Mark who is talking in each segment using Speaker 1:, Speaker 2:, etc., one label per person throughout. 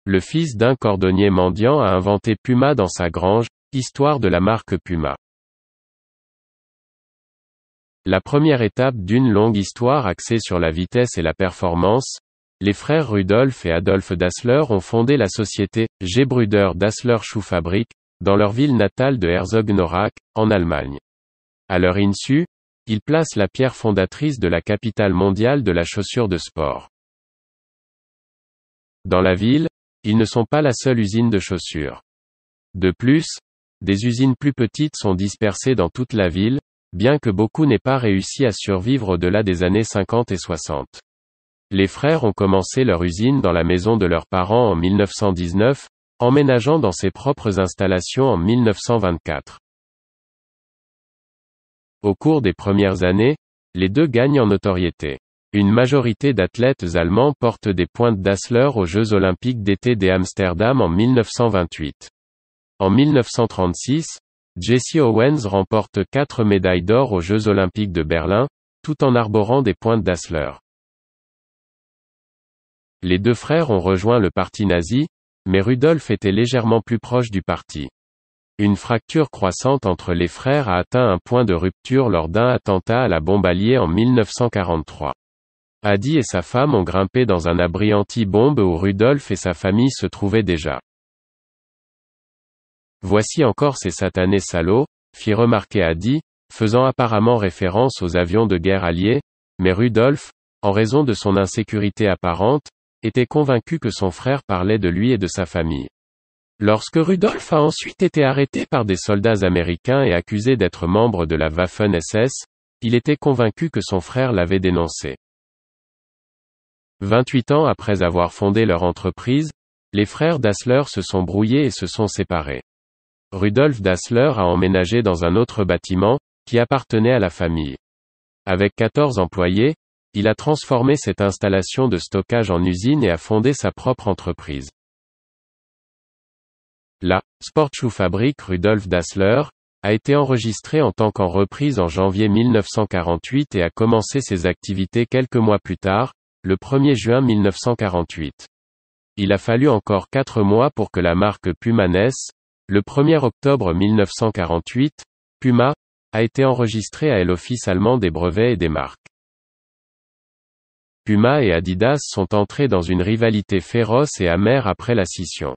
Speaker 1: le fils d'un cordonnier mendiant a inventé Puma dans sa grange, histoire de la marque Puma. La première étape d'une longue histoire axée sur la vitesse et la performance, les frères Rudolf et Adolf Dassler ont fondé la société Gebrüder Dassler Schuhfabrik, dans leur ville natale de Herzogenaurach, en Allemagne. À leur insu, ils placent la pierre fondatrice de la capitale mondiale de la chaussure de sport. Dans la ville, ils ne sont pas la seule usine de chaussures. De plus, des usines plus petites sont dispersées dans toute la ville, bien que beaucoup n'aient pas réussi à survivre au-delà des années 50 et 60. Les frères ont commencé leur usine dans la maison de leurs parents en 1919, emménageant dans ses propres installations en 1924. Au cours des premières années, les deux gagnent en notoriété. Une majorité d'athlètes allemands portent des pointes Dassler aux Jeux olympiques d'été d'Amsterdam en 1928. En 1936, Jesse Owens remporte 4 médailles d'or aux Jeux olympiques de Berlin, tout en arborant des pointes Dassler. Les deux frères ont rejoint le parti nazi, mais Rudolf était légèrement plus proche du parti. Une fracture croissante entre les frères a atteint un point de rupture lors d'un attentat à la bombe alliée en 1943. Adi et sa femme ont grimpé dans un abri anti-bombe où Rudolf et sa famille se trouvaient déjà. Voici encore ces satanés salauds, fit remarquer Adi, faisant apparemment référence aux avions de guerre alliés, mais Rudolf, en raison de son insécurité apparente, était convaincu que son frère parlait de lui et de sa famille. Lorsque Rudolf a ensuite été arrêté par des soldats américains et accusé d'être membre de la Waffen-SS, il était convaincu que son frère l'avait dénoncé. 28 ans après avoir fondé leur entreprise, les frères Dassler se sont brouillés et se sont séparés. Rudolf Dassler a emménagé dans un autre bâtiment, qui appartenait à la famille. Avec 14 employés, il a transformé cette installation de stockage en usine et a fondé sa propre entreprise. La Sportschuhfabrik Rudolf Dassler a été enregistrée en tant qu'en reprise en janvier 1948 et a commencé ses activités quelques mois plus tard, le 1er juin 1948. Il a fallu encore 4 mois pour que la marque Puma naisse. Le 1er octobre 1948, Puma a été enregistrée à l'Office allemand des brevets et des marques. Puma et Adidas sont entrés dans une rivalité féroce et amère après la scission.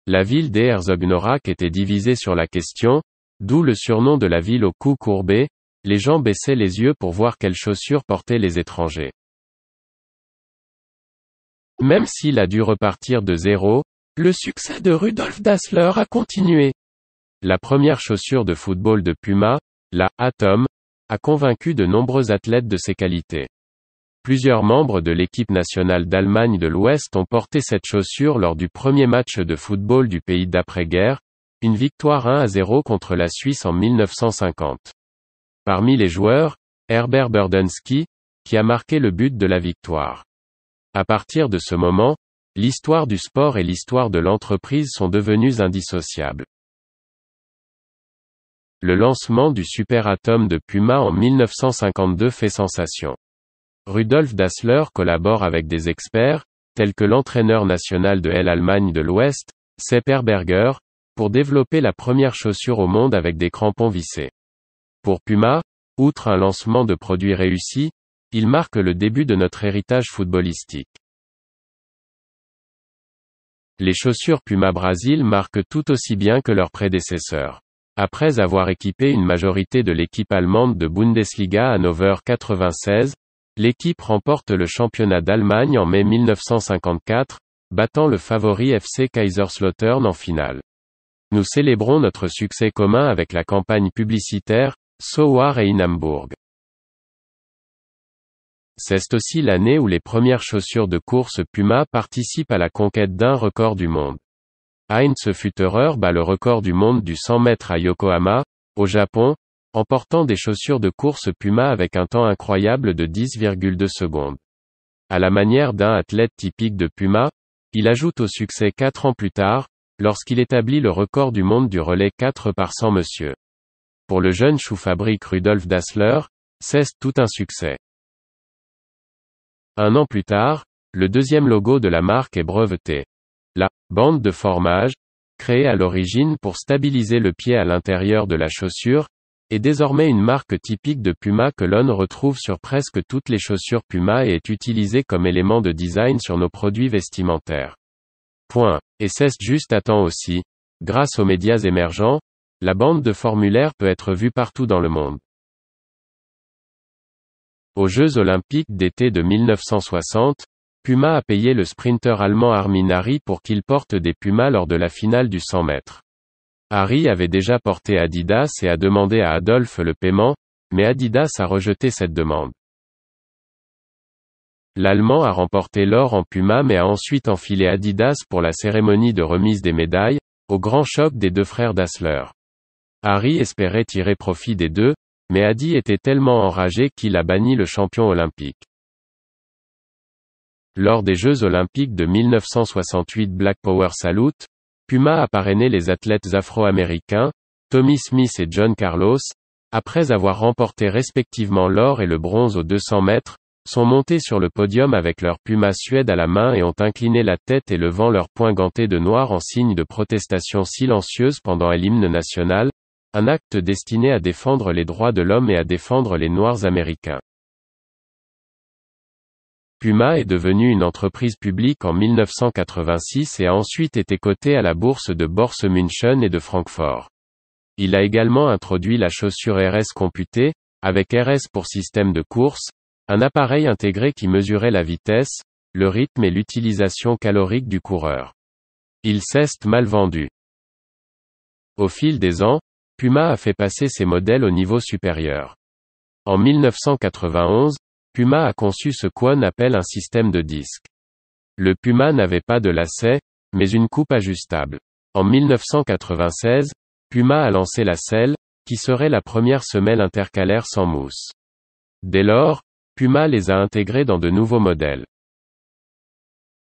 Speaker 1: La ville d'Herzogenaurach était divisée sur la question, d'où le surnom de la ville au cou courbé, les gens baissaient les yeux pour voir quelles chaussures portaient les étrangers. Même s'il a dû repartir de zéro, le succès de Rudolf Dassler a continué. La première chaussure de football de Puma, la Atom, a convaincu de nombreux athlètes de ses qualités. Plusieurs membres de l'équipe nationale d'Allemagne de l'Ouest ont porté cette chaussure lors du premier match de football du pays d'après-guerre, une victoire 1-0 contre la Suisse en 1950. Parmi les joueurs, Herbert Burdenski, qui a marqué le but de la victoire. À partir de ce moment, l'histoire du sport et l'histoire de l'entreprise sont devenues indissociables. Le lancement du Super Atom de Puma en 1952 fait sensation. Rudolf Dassler collabore avec des experts, tels que l'entraîneur national de l'Allemagne de l'Ouest, Sepp Herberger, pour développer la première chaussure au monde avec des crampons vissés. Pour Puma, outre un lancement de produits réussi, il marque le début de notre héritage footballistique. Les chaussures Puma Brasil marquent tout aussi bien que leurs prédécesseurs. Après avoir équipé une majorité de l'équipe allemande de Bundesliga Hannover 96, l'équipe remporte le championnat d'Allemagne en mai 1954, battant le favori FC Kaiserslautern en finale. Nous célébrons notre succès commun avec la campagne publicitaire « So war in Hamburg ». C'est aussi l'année où les premières chaussures de course Puma participent à la conquête d'un record du monde. Heinz Futterer bat le record du monde du 100 mètres à Yokohama, au Japon, en portant des chaussures de course Puma avec un temps incroyable de 10,2 secondes. À la manière d'un athlète typique de Puma, il ajoute au succès 4 ans plus tard, lorsqu'il établit le record du monde du relais 4 par 100 mètres. Pour le jeune Schuhfabrik Rudolf Dassler, c'est tout un succès. Un an plus tard, le deuxième logo de la marque est breveté. La bande de formage, créée à l'origine pour stabiliser le pied à l'intérieur de la chaussure, est désormais une marque typique de Puma que l'on retrouve sur presque toutes les chaussures Puma et est utilisée comme élément de design sur nos produits vestimentaires. Et c'est juste à temps aussi. Grâce aux médias émergents, la bande de formulaire peut être vue partout dans le monde. Aux Jeux Olympiques d'été de 1960, Puma a payé le sprinter allemand Armin Harry pour qu'il porte des Pumas lors de la finale du 100 mètres. Harry avait déjà porté Adidas et a demandé à Adolphe le paiement, mais Adidas a rejeté cette demande. L'Allemand a remporté l'or en Puma mais a ensuite enfilé Adidas pour la cérémonie de remise des médailles, au grand choc des deux frères Dassler. Harry espérait tirer profit des deux, mais Adi était tellement enragé qu'il a banni le champion olympique. Lors des Jeux Olympiques de 1968 Black Power Salute, Puma a parrainé les athlètes afro-américains, Tommy Smith et John Carlos, après avoir remporté respectivement l'or et le bronze aux 200 mètres, sont montés sur le podium avec leur Puma Suède à la main et ont incliné la tête et levant leurs poings gantés de noir en signe de protestation silencieuse pendant l'hymne national, un acte destiné à défendre les droits de l'homme et à défendre les Noirs américains. Puma est devenu une entreprise publique en 1986 et a ensuite été coté à la bourse de Borse München et de Francfort. Il a également introduit la chaussure RS computée, avec RS pour système de course, un appareil intégré qui mesurait la vitesse, le rythme et l'utilisation calorique du coureur. Il s'est mal vendu. Au fil des ans, Puma a fait passer ses modèles au niveau supérieur. En 1991, Puma a conçu ce qu'on appelle un système de disque. Le Puma n'avait pas de lacet, mais une coupe ajustable. En 1996, Puma a lancé la selle, qui serait la première semelle intercalaire sans mousse. Dès lors, Puma les a intégrés dans de nouveaux modèles.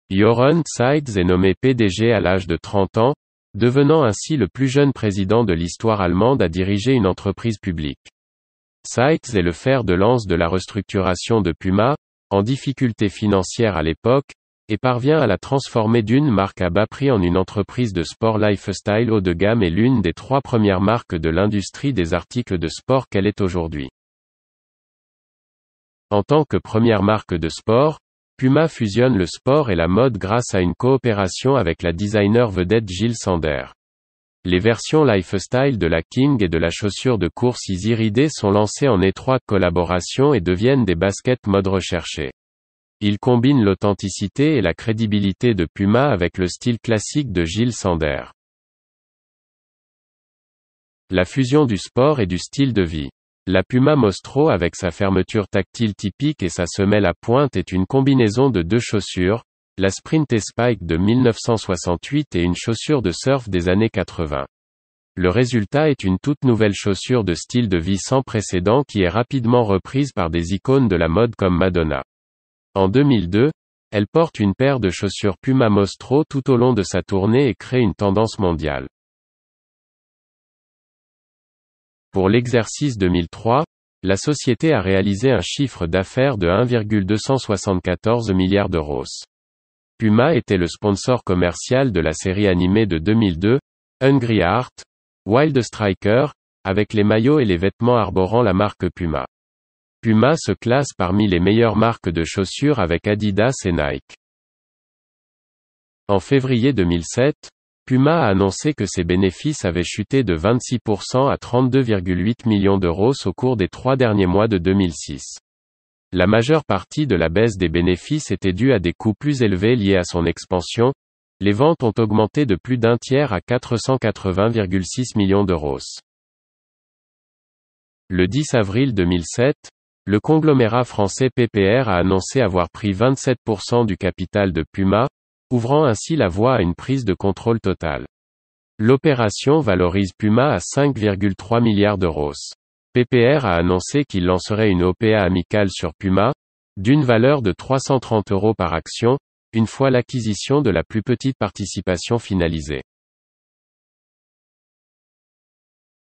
Speaker 1: Jochen Zeitz est nommé PDG à l'âge de 30 ans, devenant ainsi le plus jeune président de l'histoire allemande à diriger une entreprise publique. Zeitz est le fer de lance de la restructuration de Puma, en difficulté financière à l'époque, et parvient à la transformer d'une marque à bas prix en une entreprise de sport lifestyle haut de gamme et l'une des 3 premières marques de l'industrie des articles de sport qu'elle est aujourd'hui. En tant que première marque de sport, Puma fusionne le sport et la mode grâce à une coopération avec la designer vedette Jil Sander. Les versions lifestyle de la King et de la chaussure de course Easy Ride sont lancées en étroite collaboration et deviennent des baskets mode recherchées. Ils combinent l'authenticité et la crédibilité de Puma avec le style classique de Jil Sander. La fusion du sport et du style de vie. La Puma Mostro avec sa fermeture tactile typique et sa semelle à pointe est une combinaison de 2 chaussures, la Sprint Spike de 1968 et une chaussure de surf des années 80. Le résultat est une toute nouvelle chaussure de style de vie sans précédent qui est rapidement reprise par des icônes de la mode comme Madonna. En 2002, elle porte une paire de chaussures Puma Mostro tout au long de sa tournée et crée une tendance mondiale. Pour l'exercice 2003, la société a réalisé un chiffre d'affaires de 1,274 milliards d'euros. Puma était le sponsor commercial de la série animée de 2002, Hungry Heart, Wild Striker, avec les maillots et les vêtements arborant la marque Puma. Puma se classe parmi les meilleures marques de chaussures avec Adidas et Nike. En février 2007, Puma a annoncé que ses bénéfices avaient chuté de 26% à 32,8 millions d'euros au cours des 3 derniers mois de 2006. La majeure partie de la baisse des bénéfices était due à des coûts plus élevés liés à son expansion. Les ventes ont augmenté de plus d'un tiers à 480,6 millions d'euros. Le 10 avril 2007, le conglomérat français PPR a annoncé avoir pris 27% du capital de Puma, ouvrant ainsi la voie à une prise de contrôle totale. L'opération valorise Puma à 5,3 milliards d'euros. PPR a annoncé qu'il lancerait une OPA amicale sur Puma, d'une valeur de 330 € par action, une fois l'acquisition de la plus petite participation finalisée.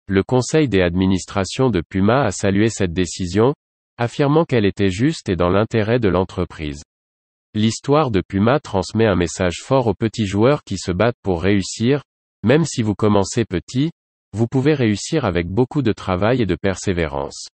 Speaker 1: Le conseil des administrations de Puma a salué cette décision, affirmant qu'elle était juste et dans l'intérêt de l'entreprise. L'histoire de Puma transmet un message fort aux petits joueurs qui se battent pour réussir. Même si vous commencez petit, vous pouvez réussir avec beaucoup de travail et de persévérance.